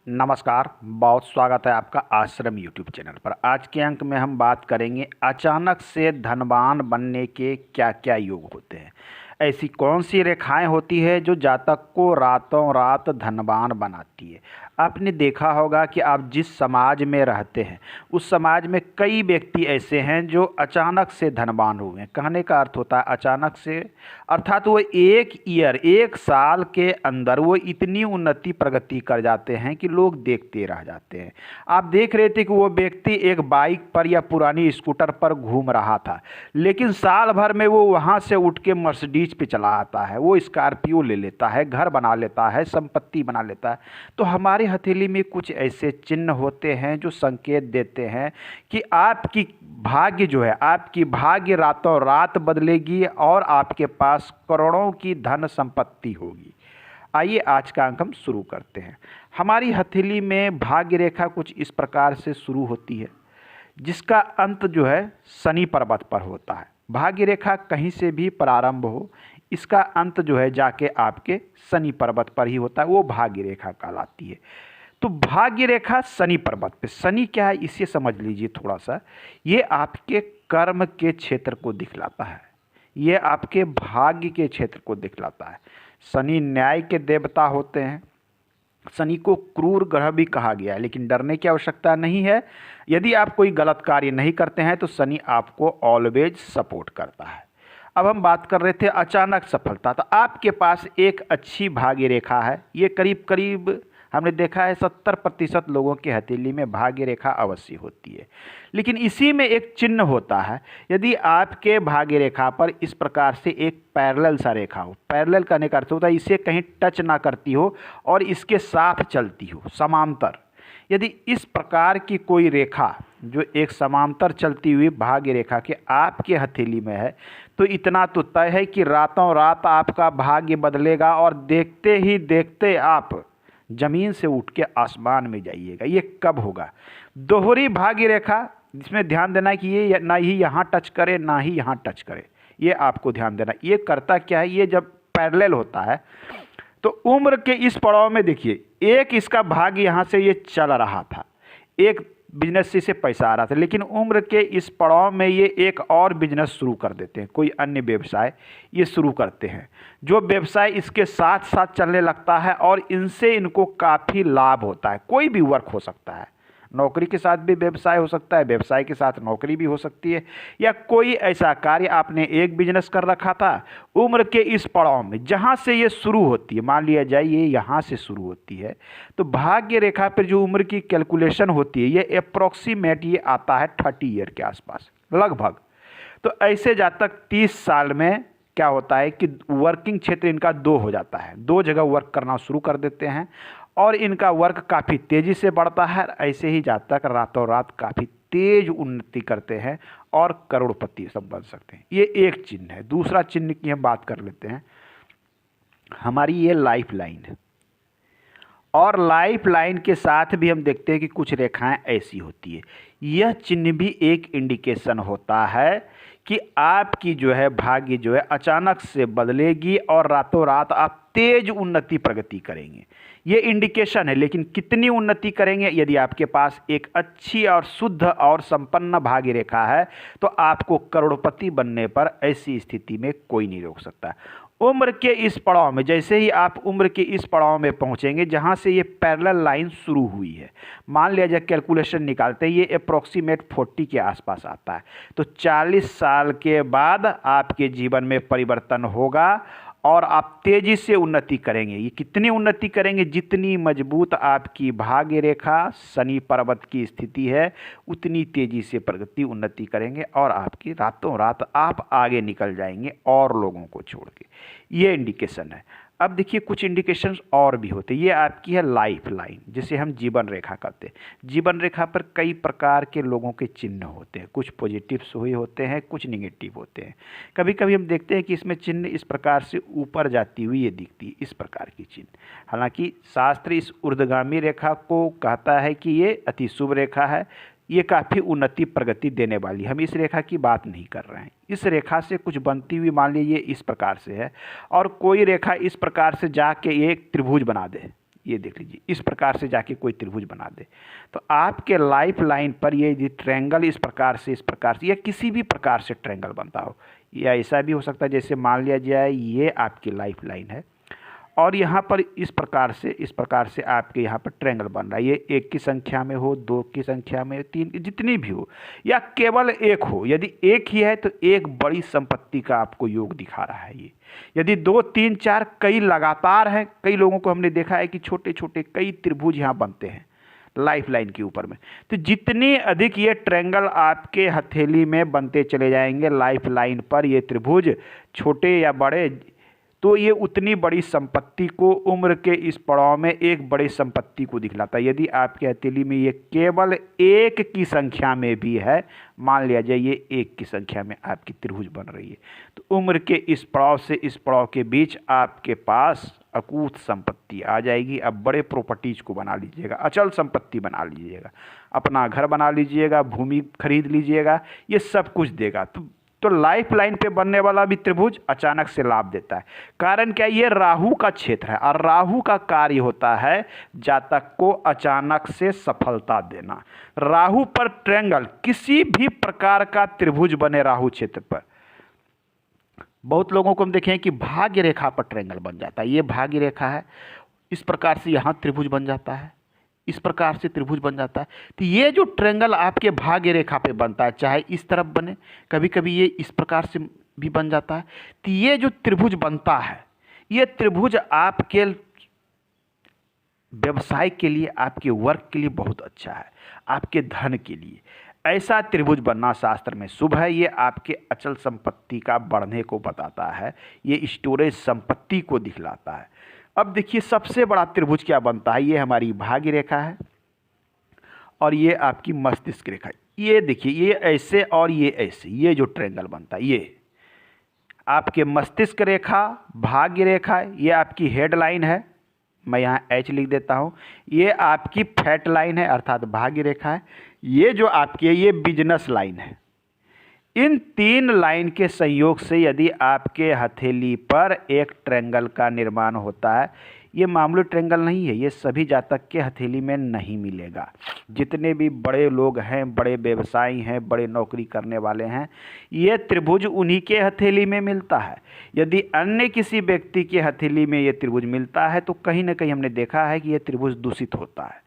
नमस्कार, बहुत स्वागत है आपका आश्रम यूट्यूब चैनल पर। आज के अंक में हम बात करेंगे अचानक से धनवान बनने के क्या क्या योग होते हैं। ऐसी कौन सी रेखाएं होती है जो जातक को रातों रात धनवान बनाती है। आपने देखा होगा कि आप जिस समाज में रहते हैं उस समाज में कई व्यक्ति ऐसे हैं जो अचानक से धनवान हुए हैं। कहने का अर्थ होता है अचानक से, अर्थात वो एक साल के अंदर वो इतनी उन्नति प्रगति कर जाते हैं कि लोग देखते रह जाते हैं। आप देख रहे थे कि वो व्यक्ति एक बाइक पर या पुरानी स्कूटर पर घूम रहा था, लेकिन साल भर में वो वहाँ से उठ के मर्सिडीज पे चला आता है, वो स्कॉर्पियो ले लेता है, घर बना लेता है, संपत्ति बना लेता है। तो हमारे हथेली में कुछ ऐसे चिन्ह होते हैं जो संकेत देते हैं कि आपकी भाग्य जो है, आपकी भाग्य रातों रात बदलेगी और आपके पास करोड़ों की धन संपत्ति होगी। आइए आज का अंक हम शुरू करते हैं। हमारी हथेली में भाग्य रेखा कुछ इस प्रकार से शुरू होती है, जिसका अंत जो है शनि पर्वत पर होता है। भाग्य रेखा कहीं से भी प्रारंभ हो, इसका अंत जो है जाके आपके शनि पर्वत पर ही होता है, वो भाग्य रेखा कहलाती है। तो भाग्य रेखा शनि पर्वत पे, शनि क्या है इसे समझ लीजिए थोड़ा सा। ये आपके कर्म के क्षेत्र को दिखलाता है, ये आपके भाग्य के क्षेत्र को दिखलाता है। शनि न्याय के देवता होते हैं। शनि को क्रूर ग्रह भी कहा गया है, लेकिन डरने की आवश्यकता नहीं है। यदि आप कोई गलत कार्य नहीं करते हैं तो शनि आपको ऑलवेज सपोर्ट करता है। अब हम बात कर रहे थे अचानक सफलता। तो आपके पास एक अच्छी भाग्य रेखा है, ये करीब करीब हमने देखा है 70% लोगों के हथेली में भाग्य रेखा अवश्य होती है। लेकिन इसी में एक चिन्ह होता है। यदि आपके भाग्य रेखा पर इस प्रकार से एक पैरेलल सा रेखा हो, पैरेलल करने का अर्थ होता है इसे कहीं टच ना करती हो और इसके साथ चलती हो, समांतर। यदि इस प्रकार की कोई रेखा जो एक समांतर चलती हुई भाग्य रेखा के आपके हथेली में है, तो इतना तो तय है कि रातों रात आपका भाग्य बदलेगा और देखते ही देखते आप जमीन से उठ के आसमान में जाइएगा। ये कब होगा? दोहरी भाग्य रेखा, जिसमें ध्यान देना है कि ये ना ही यहाँ टच करे ना ही यहाँ टच करे, ये आपको ध्यान देना। ये करता क्या है, ये जब पैरेलल होता है तो उम्र के इस पड़ाव में देखिए, एक इसका भाग्य यहाँ से ये चल रहा था, एक बिजनेस से पैसा आ रहा था, लेकिन उम्र के इस पड़ाव में ये एक और बिजनेस शुरू कर देते हैं, कोई अन्य व्यवसाय ये शुरू करते हैं, जो व्यवसाय इसके साथ साथ चलने लगता है और इनसे इनको काफ़ी लाभ होता है। कोई भी वर्क हो सकता है, नौकरी के साथ भी व्यवसाय हो सकता है, व्यवसाय के साथ नौकरी भी हो सकती है, या कोई ऐसा कार्य आपने एक बिजनेस कर रखा था, उम्र के इस पड़ाव में जहाँ से ये शुरू होती है, मान लिया जाए ये यहाँ से शुरू होती है, तो भाग्य रेखा पर जो उम्र की कैलकुलेशन होती है ये अप्रॉक्सीमेट ये आता है 30 ईयर के आसपास लगभग। तो ऐसे जातक 30 साल में क्या होता है कि वर्किंग क्षेत्र इनका 2 हो जाता है, 2 जगह वर्क करना शुरू कर देते हैं और इनका वर्क काफ़ी तेज़ी से बढ़ता है। ऐसे ही जातक रातों रात काफ़ी तेज उन्नति करते हैं और करोड़पति सब बन सकते हैं। ये एक चिन्ह है। दूसरा चिन्ह की हम बात कर लेते हैं। हमारी ये लाइफ लाइन है, और लाइफ लाइन के साथ भी हम देखते हैं कि कुछ रेखाएं ऐसी होती है। यह चिन्ह भी एक इंडिकेशन होता है कि आपकी जो है भाग्य जो है अचानक से बदलेगी और रातों रात आप तेज उन्नति प्रगति करेंगे। ये इंडिकेशन है, लेकिन कितनी उन्नति करेंगे? यदि आपके पास एक अच्छी और शुद्ध और संपन्न भाग्य रेखा है तो आपको करोड़पति बनने पर ऐसी स्थिति में कोई नहीं रोक सकता। उम्र के इस पड़ाव में, जैसे ही आप उम्र के इस पड़ाव में पहुंचेंगे जहां से ये पैरेलल लाइन शुरू हुई है, मान लिया जाए कैलकुलेशन निकालते हैं ये अप्रॉक्सीमेट 40 के आसपास आता है, तो 40 साल के बाद आपके जीवन में परिवर्तन होगा और आप तेजी से उन्नति करेंगे। ये कितनी उन्नति करेंगे? जितनी मजबूत आपकी भाग्य रेखा शनि पर्वत की स्थिति है उतनी तेजी से प्रगति उन्नति करेंगे और आपकी रातों रात आप आगे निकल जाएंगे और लोगों को छोड़ के। ये इंडिकेशन है। अब देखिए कुछ इंडिकेशंस और भी होते हैं। ये आपकी है लाइफ लाइन, जिसे हम जीवन रेखा कहते हैं। जीवन रेखा पर कई प्रकार के लोगों के चिन्ह होते हैं, कुछ पॉजिटिव्स हुए होते हैं, कुछ निगेटिव होते हैं। कभी कभी हम देखते हैं कि इसमें चिन्ह इस प्रकार से ऊपर जाती हुई ये दिखती है, इस प्रकार की चिन्ह। हालांकि शास्त्र इस ऊर्ध्वगामी रेखा को कहता है कि ये अति शुभ रेखा है, ये काफ़ी उन्नति प्रगति देने वाली। हम इस रेखा की बात नहीं कर रहे हैं। इस रेखा से कुछ बनती हुई मान लीजिए इस प्रकार से है और कोई रेखा इस प्रकार से जाके एक त्रिभुज बना दे, ये देख लीजिए, इस प्रकार से जाके कोई त्रिभुज बना दे तो आपके लाइफ लाइन पर ये ट्रायंगल इस प्रकार से या किसी भी प्रकार से ट्रायंगल बनता हो, या ऐसा भी हो सकता है जैसे मान लिया जाए ये आपकी लाइफ लाइन है और यहाँ पर इस प्रकार से आपके यहाँ पर ट्रायंगल बन रहा है। ये 1 की संख्या में हो, 2 की संख्या में, 3 जितनी भी हो, या केवल 1 हो। यदि 1 ही है तो एक बड़ी संपत्ति का आपको योग दिखा रहा है ये। यदि 2, 3, 4 कई लगातार हैं, कई लोगों को हमने देखा है कि छोटे छोटे कई त्रिभुज यहाँ बनते हैं लाइफ लाइन के ऊपर में। तो जितनी अधिक ये ट्रायंगल आपके हथेली में बनते चले जाएंगे लाइफ लाइन पर, ये त्रिभुज छोटे या बड़े, तो ये उतनी बड़ी संपत्ति को, उम्र के इस पड़ाव में एक बड़ी संपत्ति को दिखलाता है। यदि आपके हथेली में ये केवल 1 की संख्या में भी है, मान लिया जाए ये 1 की संख्या में आपकी त्रिभुज बन रही है, तो उम्र के इस पड़ाव से इस पड़ाव के बीच आपके पास अकूत संपत्ति आ जाएगी। अब बड़े प्रॉपर्टीज को बना लीजिएगा, अचल संपत्ति बना लीजिएगा, अपना घर बना लीजिएगा, भूमि खरीद लीजिएगा, ये सब कुछ देगा। तो लाइफ लाइन पे बनने वाला भी त्रिभुज अचानक से लाभ देता है। कारण क्या, ये राहु का क्षेत्र है और राहु का कार्य होता है जातक को अचानक से सफलता देना। राहु पर ट्रायंगल, किसी भी प्रकार का त्रिभुज बने राहु क्षेत्र पर, बहुत लोगों को हम देखें कि भाग्य रेखा पर ट्रायंगल बन जाता है। ये भाग्य रेखा है, इस प्रकार से यहाँ त्रिभुज बन जाता है, इस प्रकार से त्रिभुज बन जाता है। तो ये जो ट्रायंगल आपके भाग्य रेखा पे बनता है, चाहे इस तरफ बने, कभी कभी ये इस प्रकार से भी बन जाता है, तो ये जो त्रिभुज बनता है, ये त्रिभुज आपके व्यवसाय के लिए, आपके वर्क के लिए बहुत अच्छा है, आपके धन के लिए। ऐसा त्रिभुज बनना शास्त्र में शुभ है। ये आपके अचल संपत्ति का बढ़ने को बताता है, ये स्टोरेज संपत्ति को दिखलाता है। अब देखिए सबसे बड़ा त्रिभुज क्या बनता है, ये हमारी भाग्य रेखा है और ये आपकी मस्तिष्क रेखा। ये देखिए, ये ऐसे और ये ऐसे, ये जो ट्रायंगल बनता है, ये आपके मस्तिष्क रेखा, भाग्य रेखा, ये आपकी हेडलाइन है, मैं यहाँ H लिख देता हूँ। ये आपकी फैट लाइन है अर्थात भाग्य रेखा है। ये जो आपकी है ये बिजनेस लाइन है। इन 3 लाइन के संयोग से यदि आपके हथेली पर एक ट्रायंगल का निर्माण होता है, ये मामूली ट्रायंगल नहीं है, ये सभी जातक के हथेली में नहीं मिलेगा। जितने भी बड़े लोग हैं, बड़े व्यवसायी हैं, बड़े नौकरी करने वाले हैं, ये त्रिभुज उन्हीं के हथेली में मिलता है। यदि अन्य किसी व्यक्ति के हथेली में ये त्रिभुज मिलता है तो कहीं ना कहीं हमने देखा है कि ये त्रिभुज दूषित होता है।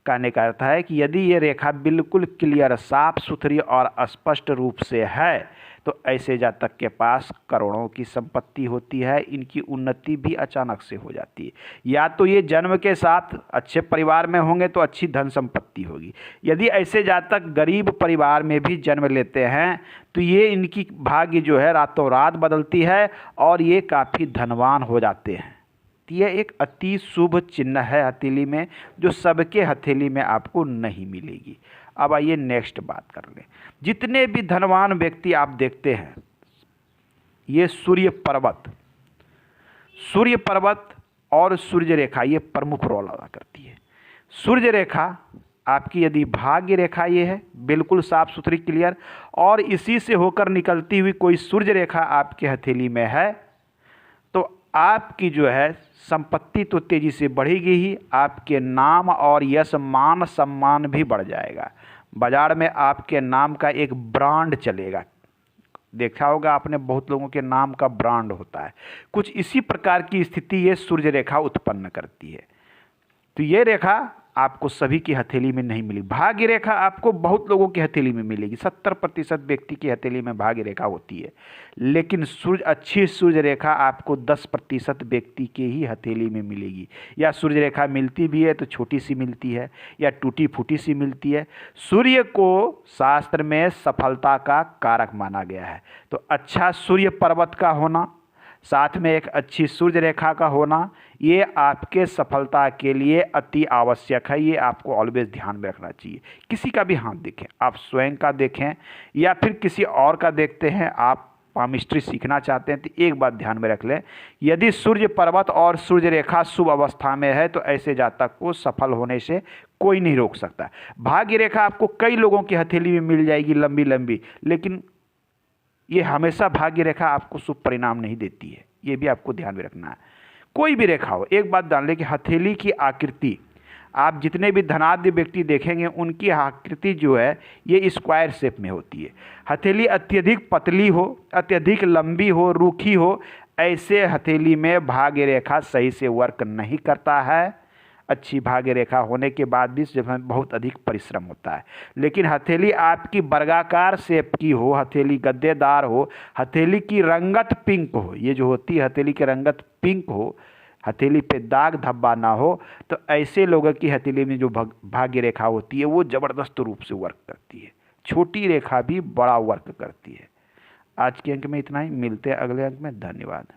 कहने का अर्थ है कि यदि ये रेखा बिल्कुल क्लियर, साफ सुथरी और स्पष्ट रूप से है तो ऐसे जातक के पास करोड़ों की संपत्ति होती है। इनकी उन्नति भी अचानक से हो जाती है। या तो ये जन्म के साथ अच्छे परिवार में होंगे तो अच्छी धन संपत्ति होगी। यदि ऐसे जातक गरीब परिवार में भी जन्म लेते हैं तो ये इनकी भाग्य जो है रातों रात बदलती है और ये काफ़ी धनवान हो जाते हैं। यह एक अति शुभ चिन्ह है हथेली में, जो सबके हथेली में आपको नहीं मिलेगी। अब आइए नेक्स्ट बात कर लें। जितने भी धनवान व्यक्ति आप देखते हैं, ये सूर्य पर्वत और सूर्य रेखा ये प्रमुख रोल अदा करती है। सूर्य रेखा आपकी यदि भाग्य रेखा ये है, बिल्कुल साफ सुथरी क्लियर, और इसी से होकर निकलती हुई कोई सूर्य रेखा आपके हथेली में है तो आपकी जो है संपत्ति तो तेजी से बढ़ेगी ही, आपके नाम और यश मान सम्मान भी बढ़ जाएगा। बाजार में आपके नाम का एक ब्रांड चलेगा। देखा होगा आपने, बहुत लोगों के नाम का ब्रांड होता है। कुछ इसी प्रकार की स्थिति ये सूर्य रेखा उत्पन्न करती है। तो ये रेखा आपको सभी की हथेली में नहीं मिली। भाग्य रेखा आपको बहुत लोगों की हथेली में मिलेगी। 70% व्यक्ति की हथेली में भाग्य रेखा होती है, लेकिन अच्छी सूर्य रेखा आपको 10% व्यक्ति के ही हथेली में मिलेगी। या सूर्य रेखा मिलती भी है तो छोटी सी मिलती है या टूटी फूटी सी मिलती है। सूर्य को शास्त्र में सफलता का कारक माना गया है, तो अच्छा सूर्य पर्वत का होना, साथ में एक अच्छी सूर्य रेखा का होना, ये आपके सफलता के लिए अति आवश्यक है। ये आपको ऑलवेज ध्यान में रखना चाहिए। किसी का भी हाथ देखें, आप स्वयं का देखें या फिर किसी और का देखते हैं, आप पामिस्ट्री सीखना चाहते हैं तो एक बात ध्यान में रख लें, यदि सूर्य पर्वत और सूर्य रेखा शुभ अवस्था में है तो ऐसे जातक को सफल होने से कोई नहीं रोक सकता। भाग्य रेखा आपको कई लोगों की हथेली में मिल जाएगी लंबी लंबी, लेकिन ये हमेशा भाग्य रेखा आपको शुभ परिणाम नहीं देती है। ये भी आपको ध्यान में रखना है। कोई भी रेखा हो, एक बात जान लें कि हथेली की आकृति, आप जितने भी धनाढ्य व्यक्ति देखेंगे उनकी आकृति जो है ये स्क्वायर शेप में होती है। हथेली अत्यधिक पतली हो, अत्यधिक लंबी हो, रूखी हो, ऐसे हथेली में भाग्य रेखा सही से वर्क नहीं करता है। अच्छी भाग्य रेखा होने के बाद भी इसमें बहुत अधिक परिश्रम होता है। लेकिन हथेली आपकी वर्गाकार शेप की हो, हथेली गद्देदार हो, हथेली की रंगत पिंक हो, ये जो होती है हथेली की रंगत पिंक हो, हथेली पे दाग धब्बा ना हो, तो ऐसे लोगों की हथेली में जो भाग्य रेखा होती है वो ज़बरदस्त रूप से वर्क करती है। छोटी रेखा भी बड़ा वर्क करती है। आज के अंक में इतना ही, मिलते हैं अगले अंक में। धन्यवाद।